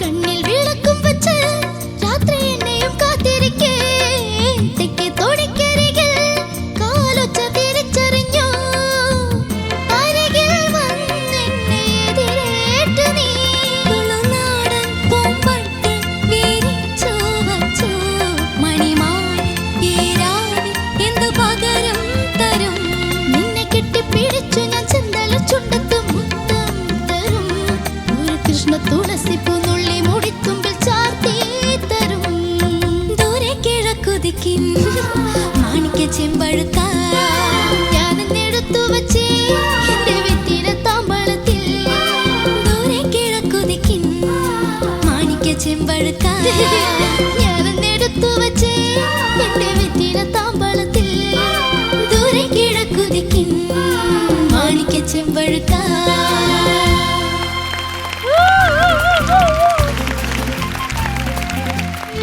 കണ്ണിൽ വിളക്കും വെച്ച് രാത്രി എന്നെയും കാത്തിരിക്കേ തെക്കേ തോണിക്കരികിൽ കാലൊച്ച തിരിച്ചറിഞ്ഞു അരികിൽ വന്നെന്നെ എതിരേറ്റു നീ തുളുനാടൻ പൂമ്പട്ടി വിരിച്ചു വച്ചു മണിമാല ഈ രാവിൽ എന്തു പകരം തരും നിന്നെ കെട്ടിപ്പിടിച്ചു ഞാൻ ചെന്തല ചുണ്ടത്ത് മുത്തം തരും ഒരു കൃഷ്ണ തുളസി പൂനുള്ളി മുടിത്തുമ്പിൽ ചാർത്തി തരും ദൂരെ കിഴക്കുതിക്കിൻ മാണിക്യ ചെമ്പഴുക്ക ഞാനെടുത്തു വച്ചേ എന്റെ വെറ്റില താമ്പളത്തിൽ ദൂരെ കിഴക്കുതിക്കിൻ മാണിക്യ ചെമ്പഴുക്ക ഞാനെടുത്തു വച്ചേ എന്റെ വെറ്റില താമ്പളത്തിൽ ദൂരെ കിഴക്കുതിക്കിൻ മാണിക്യ ചെമ്പഴുക്ക.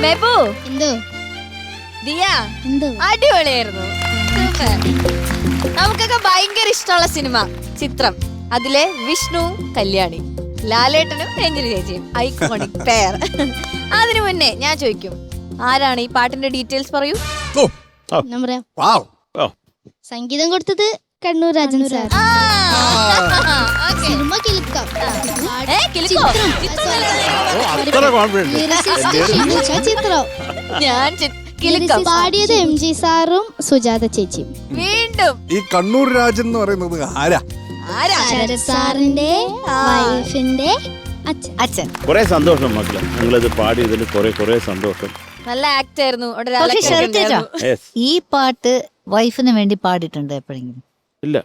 മെബു, എന്തോ ദിയ, എന്തോ അടിപൊളിയായിരുന്നു. സൂപ്പർ. നമുക്കൊക്കെ ഭയങ്കര ഇഷ്ടമുള്ള സിനിമ ചിത്രം. അതിലെ വിഷ്ണു കല്യാണി, ലാലേട്ടനും രഞ്ജിനി ചേച്ചിയും ഐക്കോണിക് പെയർ. അതിനു മുന്നേ ഞാൻ ചോദിക്കും, ആരാണ് ഈ പാട്ടിന്റെ ഡീറ്റെയിൽസ് പറയൂ. ഞാൻ പറയാം. സംഗീതം കൊടുത്തത് കണ്ണൂർ രാജൻ സാർ. സിനിമ കിലുക്കം. ചിത്രം ഞാൻ പാടിയത് MG സാറും സുജാത ചേച്ചിയും. വീണ്ടും ഈ കണ്ണൂർ രാജൻ എന്ന് പറയുന്നത് ആരാ? ശരത് സാറിന്റെ വൈഫിന്റെ അച്ഛൻ. കുറെ സന്തോഷം മക്കളെ, നിങ്ങളിത് പാടിയതിൽ കുറെ സന്തോഷം. നല്ല ആക്ട് ആയിരുന്നു. Yes. ഈ പാട്ട് വൈഫിന് വേണ്ടി പാടിയിട്ടുണ്ട് എപ്പോഴെങ്കിലും? ഇല്ല,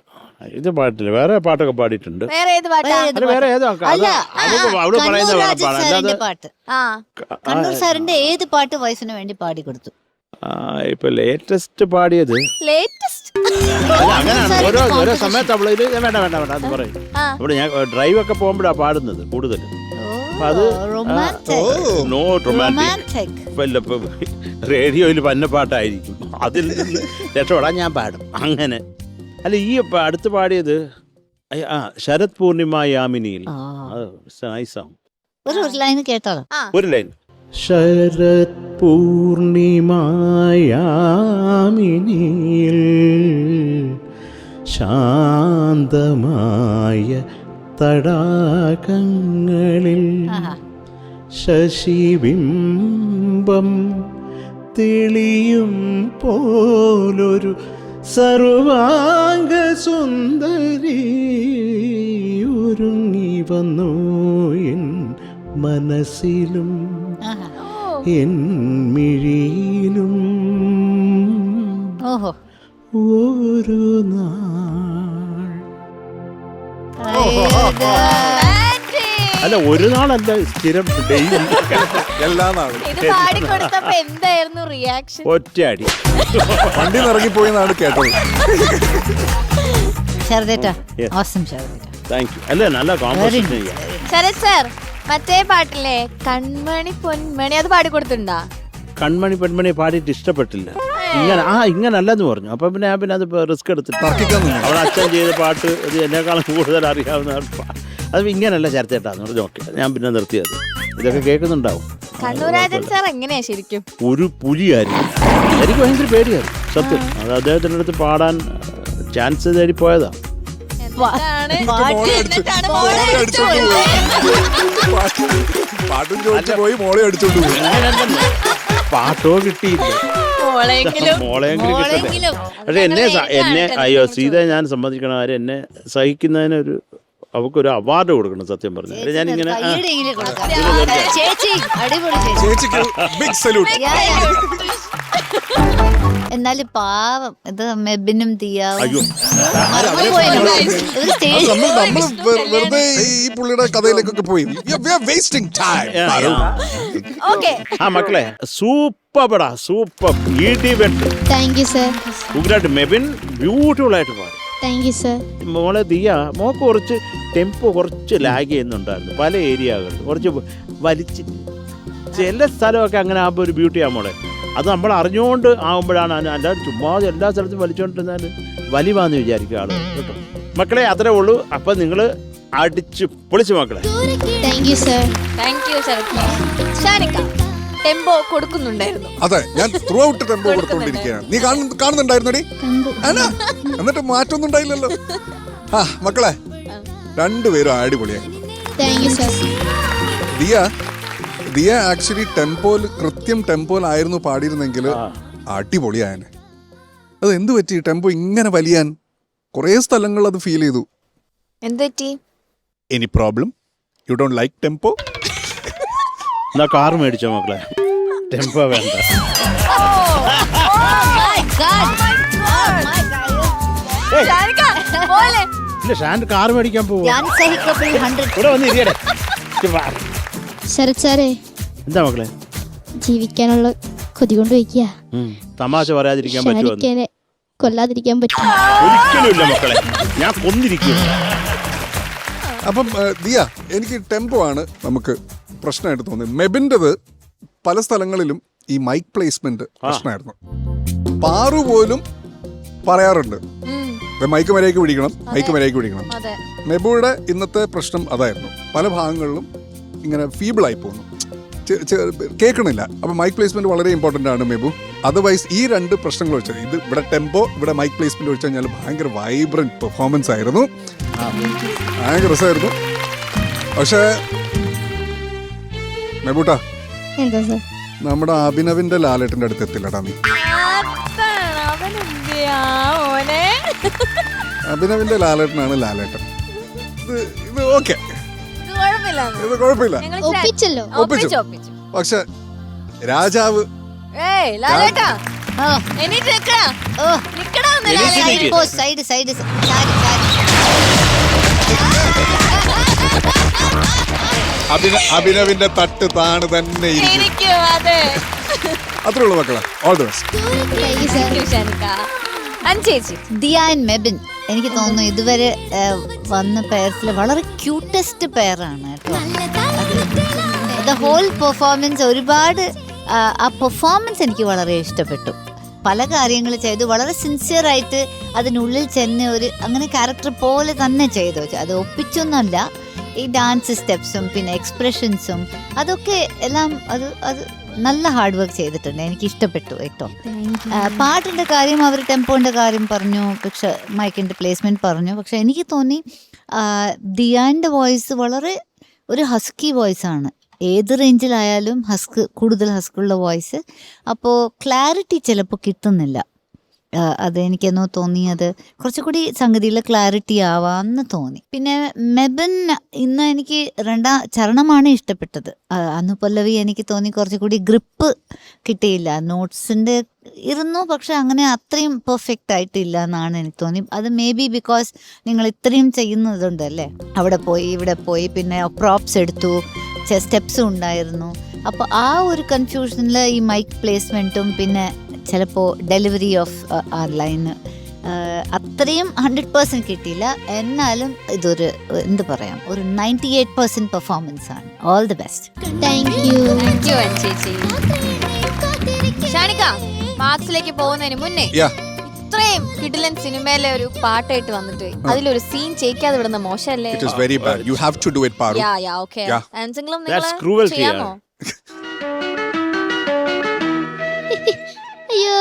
ഇത് പാട്ടില്ല, വേറെ പാട്ടൊക്കെ പാടിയിട്ടുണ്ട്. വേറെ ഏത് പാട്ടാ? അത് വേറെ ഏതോ അല്ല, അവള് പറയുന്ന കണ്ണൂർ രാജൻ പാടാണ്. സാറിന്റെ പാട്ട്. ആ, കണ്ണൂർ സാറിന്റെ ഏത് പാട്ട് വൈഫിന് വേണ്ടി പാടി കൊടുത്തു? ഇപ്പൊ ലേറ്റസ്റ്റ് പാടിയത് ലേറ്റസ്റ്റ്. അങ്ങനെയാണ്. ഓരോ സമയത്ത് അവള് ഇത് വേണ്ട എന്ന് പറയും. ഇവിടെ ഞാൻ ഡ്രൈവ് ഒക്കെ പോകുമ്പോഴാ പാടുന്നത് കൂടുതൽ. No romantic. റേഡിയോയിൽ പന്ന പാട്ടായിരിക്കും, അതിൽ നിന്ന് രക്ഷപ്പെടാൻ ഞാൻ പാടും അങ്ങനെ. അല്ല, ഈ അടുത്ത് പാടിയത് ശരത് പൂർണിമ യാമിനിയിൽ. ഒരു ലൈൻ കേട്ടോ. ഒരു ലൈൻ. ശരത് പൂർണിമ യാമിനിയിൽ ശാന്തമായ തടാകങ്ങളിൽ ശശിബിംബം തെളിയും പോലൊരു സർവാംഗ സുന്ദരി ഒരുങ്ങി വന്നു എൻ മനസ്സിലും എൻ മിഴിയിലും ഒരു നാൾ. അല്ല, ഒരു നാളല്ല, സ്ഥിരം ഡെയിലി എല്ലാ നാളും. ഇത് പാടിക്കൊടുത്തപ്പോ എന്തായിരുന്നു റിയാക്ഷൻ? ഒറ്റയടി വണ്ടി ഇറങ്ങിപ്പോയി എന്നാണ് കേട്ടത്. ശരദേട്ടാ, awesome ശരദേട്ടാ. Thank you. അല്ല, നല്ല കോമ്പസിഷൻ. ശരത് സാർ, മറ്റേ പാട്ടില്ലേ കൺമണി പൊന്മണി, അത് പാടിക്കൊടുത്തിട്ടുണ്ടാ? കൺമണി പെൺമണി പാടിയിട്ട് ഇഷ്ടപ്പെട്ടില്ല. ഇങ്ങനല്ലെന്ന് പറഞ്ഞു. അപ്പൊ പിന്നെ അത് റിസ്ക് എടുത്തിട്ട് അവളെ അച്ഛൻ ചെയ്ത പാട്ട് ഇത് എന്നെക്കാളും കൂടുതൽ അറിയാവുന്ന അത് ഇങ്ങനല്ല ചർച്ചേട്ടാന്ന് പറഞ്ഞു. ഓക്കെ, ഞാൻ പിന്നെ നിർത്തിയത്. ഇതൊക്കെ കേൾക്കുന്നുണ്ടാവും. കണ്ണൂർ രാജൻ സാർ എങ്ങനെയാ ശരിക്കും? ഒരു പുലിയായിരുന്നു. എനിക്ക് ഭയങ്കര പേടിയായിരുന്നു സത്യം. അത് അദ്ദേഹത്തിൻ്റെ അടുത്ത് പാടാൻ ചാൻസ് തേടി പോയതാ. പാട്ടും ചോദിച്ചു പോയി മോളെ അടിച്ചോണ്ട് പോയി. പാട്ടോ കിട്ടിയില്ല, മോളെങ്കിലും കിട്ടട്ടെ. പക്ഷെ എന്നെ അയ്യോ സീത, ഞാൻ സമ്മതിക്കണം, ആര് എന്നെ സഹിക്കുന്നതിനൊരു അവക്കൊരു അവാർഡ് കൊടുക്കണം സത്യം പറഞ്ഞു. ഞാനിങ്ങനെ എന്നാലും പാവം ഇത് മെബിനും ദിയാവും വെറുതെ ഈ പുള്ളിയുടെ കഥയിലേക്കൊക്കെ പോയി. ആ മക്കളെ, സൂപ്പർ പടാ, സൂപ്പർ. Thank you sir. ഉഗ്രായിട്ട് മെബിൻ ബ്യൂട്ടിഫുൾ ആയിട്ട് പാടും. Thank you sir. മോളെ ദിയ, മോക്ക് കുറച്ച് ടെമ്പോ കുറച്ച് ലാഗ് ചെയ്യുന്നുണ്ടായിരുന്നു പല ഏരിയകളിൽ. കുറച്ച് വലിച്ച് ചില സ്ഥലമൊക്കെ അങ്ങനെ ആകുമ്പോൾ ഒരു ബ്യൂട്ടിയാ മോളെ. അത് നമ്മൾ അറിഞ്ഞുകൊണ്ട് ആകുമ്പോഴാണ്. അല്ലാതെ ചുമ്മാ എല്ലാ സ്ഥലത്തും വലിച്ചുകൊണ്ടിരുന്നാൽ വലിവാന്ന് വിചാരിക്കുക ആള് കേട്ടോ. മക്കളെ, അത്രേ ഉള്ളൂ. അപ്പം നിങ്ങൾ അടിച്ച് പൊളിച്ചു മക്കളെ. Thank you sir. Thank you Sharath sir. Shanika tempo കൊടുക്കുന്നുണ്ടായിരുന്നു. അതെ, ഞാൻ ത്രൂ ഔട്ട് ടെമ്പോ കൊടുത്തോണ്ടിരിക്കുകയാണ്. നീ കാണുന്നുണ്ടായിരുന്നടി? അല്ല, എന്നിട്ട് മാറ്റൊന്നും ഉണ്ടായില്ലല്ലോ. ആ മക്കളെ, രണ്ടുപേരും അടിപൊളിയായി. Thank you sir. Diya actually കൃത്യം ടെമ്പോലായിരുന്നു പാടിയിരുന്നെങ്കിൽ അടിപൊളിയായനെ. അത് എന്ത് പറ്റി ടെമ്പോ ഇങ്ങനെ വലിയാൻ? കുറേ സ്ഥലങ്ങൾ അത് ഫീൽ ചെയ്തു. എന്തുപറ്റി? Any problem? You don't like tempo? എന്നാ കാറ് മേടിച്ചോ മക്കളെ, ടെമ്പോ വേണ്ട. ഇല്ല, ഷാൻ കാറ് മേടിക്കാൻ പോവും. ഇവിടെ വന്ന് ഇരിയടെ. ശരത് സാറേ, എന്താ മക്കളെ? ജീവിക്കാനുള്ള കൊതി കൊണ്ട് വയ്ക്കുക. തമാശ പറയാതിരിക്കാൻ പറ്റുമോ? ഷാനിക്കനെ കൊല്ലാതിരിക്കാൻ പറ്റും? ഒരിക്കലും ഇല്ല മക്കളെ, ഞാൻ കൊന്നിരിക്കും. അപ്പം ദിയ, എനിക്ക് ടെമ്പോ ആണ് നമുക്ക് പ്രശ്നമായിട്ട് തോന്നുന്നത്. മെബിൻ്റെത് പല സ്ഥലങ്ങളിലും ഈ മൈക്ക് പ്ലേസ്മെന്റ് പ്രശ്നമായിരുന്നു. പാറു പോലും പറയാറുണ്ട് മൈക്ക് മര്യാദയ്ക്ക് പിടിക്കണം. മെബുയുടെ ഇന്നത്തെ പ്രശ്നം അതായിരുന്നു. പല ഭാഗങ്ങളിലും ഇങ്ങനെ ഫീബിളായി പോകുന്നു, കേൾക്കണില്ല. അപ്പം മൈക്ക് പ്ലേസ്മെന്റ് വളരെ ഇമ്പോർട്ടൻ്റ് ആണ് മെബു. അതർവൈസ് ഈ രണ്ട് പ്രശ്നങ്ങൾ വെച്ചാൽ ഇത് ഇവിടെ ടെമ്പോ, ഇവിടെ മൈക്ക് പ്ലേസ്മെന്റ് വെച്ച് കഴിഞ്ഞാൽ ഭയങ്കര വൈബ്രന്റ് പെർഫോമൻസ് ആയിരുന്നു, ഭയങ്കര രസമായിരുന്നു. പക്ഷേ മെബൂട്ടാ, എന്താ സർ? നമ്മുടെ അഭിനവിന്റെ ലാലേട്ടന്റെ അടുത്ത് എത്തില്ലടാ നീ. അഭിനവിന്റെ ലാലേട്ടനാണ് ലാലേട്ടൻ. ഇത് ഓക്കെ, ഇത് കുഴപ്പമില്ല, ഒപ്പിച്ചു. പക്ഷെ രാജാവ് അഭിനവിന്റെ തട്ട് താണ് തന്നെ അത്രേ ഉള്ളൂ മക്കളെ. All the best. Diya and Mebin എനിക്ക് തോന്നുന്നു ഇതുവരെ വന്ന പെയർസിൽ വളരെ ക്യൂട്ടസ്റ്റ് പെയറാണ് കേട്ടോ. ദ ഹോൾ പെർഫോമൻസ്, ഒരുപാട് ആ പെർഫോമൻസ് എനിക്ക് വളരെ ഇഷ്ടപ്പെട്ടു. പല കാര്യങ്ങൾ ചെയ്തു, വളരെ സിൻസിയറായിട്ട് അതിനുള്ളിൽ ചെന്ന് ഒരു അങ്ങനെ ക്യാരക്ടർ പോലെ തന്നെ ചെയ്തു. അത് ഒപ്പിച്ചൊന്നുമല്ല. ഈ ഡാൻസ് സ്റ്റെപ്സും പിന്നെ എക്സ്പ്രഷൻസും അതൊക്കെ എല്ലാം അത് നല്ല ഹാർഡ് വർക്ക് ചെയ്തിട്ടുണ്ട്. എനിക്ക് ഇഷ്ടപ്പെട്ടു കേട്ടോ. പാട്ടിൻ്റെ കാര്യം, അവർ ടെമ്പോൻ്റെ കാര്യം പറഞ്ഞു, പക്ഷെ മൈക്കിൻ്റെ പ്ലേസ്മെൻറ്റ് പറഞ്ഞു. പക്ഷെ എനിക്ക് തോന്നി ദിയാൻ്റെ വോയിസ് വളരെ ഒരു ഹസ്കി വോയിസാണ്. ഏത് റേഞ്ചിലായാലും കൂടുതൽ ഹസ്കുള്ള വോയിസ്. അപ്പോൾ ക്ലാരിറ്റി ചിലപ്പോൾ കിട്ടുന്നില്ല. അതെനിക്കെന്നോ തോന്നിയത് കുറച്ചുകൂടി സംഗതിയിൽ ക്ലാരിറ്റി ആവാമെന്ന് തോന്നി. പിന്നെ മെബൻ ഇന്ന് എനിക്ക് ചരണമാണ് ഇഷ്ടപ്പെട്ടത്. അനുപല്ലവി എനിക്ക് തോന്നി കുറച്ചുകൂടി ഗ്രിപ്പ് കിട്ടിയില്ല. നോട്ട്സിൻ്റെ ഇരുന്നു, പക്ഷെ അങ്ങനെ അത്രയും പെർഫെക്റ്റ് ആയിട്ടില്ല എന്നാണ് എനിക്ക് തോന്നി. അത് മേ ബി ബിക്കോസ് നിങ്ങൾ ഇത്രയും ചെയ്യുന്നതുണ്ടല്ലേ, അവിടെ പോയി ഇവിടെ പോയി, പിന്നെ പ്രോപ്സ് എടുത്തു, സ്റ്റെപ്സും ഉണ്ടായിരുന്നു. അപ്പോൾ ആ ഒരു കൺഫ്യൂഷനിൽ ഈ മൈക്ക് പ്ലേസ്മെൻറ്റും പിന്നെ ചിലപ്പോൾ ഡെലിവറി ഓഫ് ആ ലൈന് അത്രയും 100% കിട്ടിയില്ല. എന്നാലും ഇതൊരു എന്ത് പറയാം, ഒരു 98% പെർഫോമൻസ് ആണ്. All the best. Thank you. Shanika, മാർക്സിലേക്ക് പോകുന്നതിന് മുന്നേ ഇത്രയും കിടിലൻ സിനിമയിലെ ഒരു പാട്ടായിട്ട് വന്നിട്ട് അതിലൊരു സീൻ ചെയ്യിക്കാതെ വിടുന്ന മോശമല്ലേ? It is very bad. You have to do it, Paru. Yeah, okay. എന്തെങ്കിലും That's cruelty. ചെയ്യാമോ? അയ്യോ,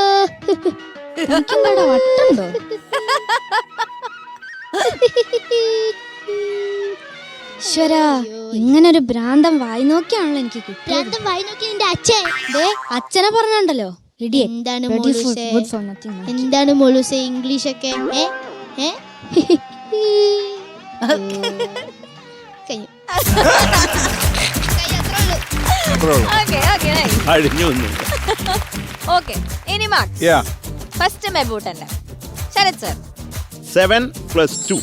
എനിക്കെന്താടാ വട്ടുണ്ടോ? ഈശ്വരാ, ഇങ്ങനൊരു ഭ്രാന്തം വായി നോക്കിയാണല്ലോ എനിക്ക് കിട്ടിയത്. വായി നോക്കി നിന്റെ അച്ഛൻ അച്ഛനെ പറഞ്ഞുണ്ടല്ലോ. എന്താണ് മോളൂസേ ഇംഗ്ലീഷൊക്കെ? ഓക്കെ, ഇനി മാർക്സ്. ഫസ്റ്റ് മെബൂട്ടന്റെ Sharath sir 7 + 2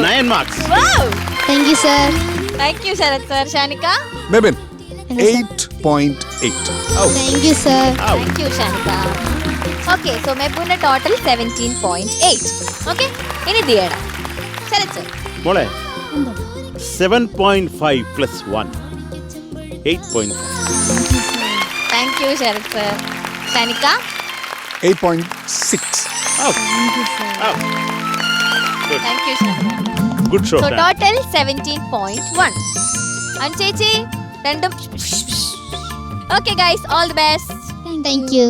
9 marks. Thank you sir. Thank you Sharath sir. Shanika Mebin 8.8. Thank you sir. Thank you Shanika. Okay, so മെബുന്റെ ടോട്ടൽ 17.8. ഓക്കെ, ഇനി ദിയട. ശരത് സർ മോളെ 7.5 + 1 8.5. Thank you Sharath sir. Shanika 8.6. Thank you Shantha. Good So shot. total 17.1. And ചേച്ചി രണ്ടും. Okay guys, all the best. Thank you.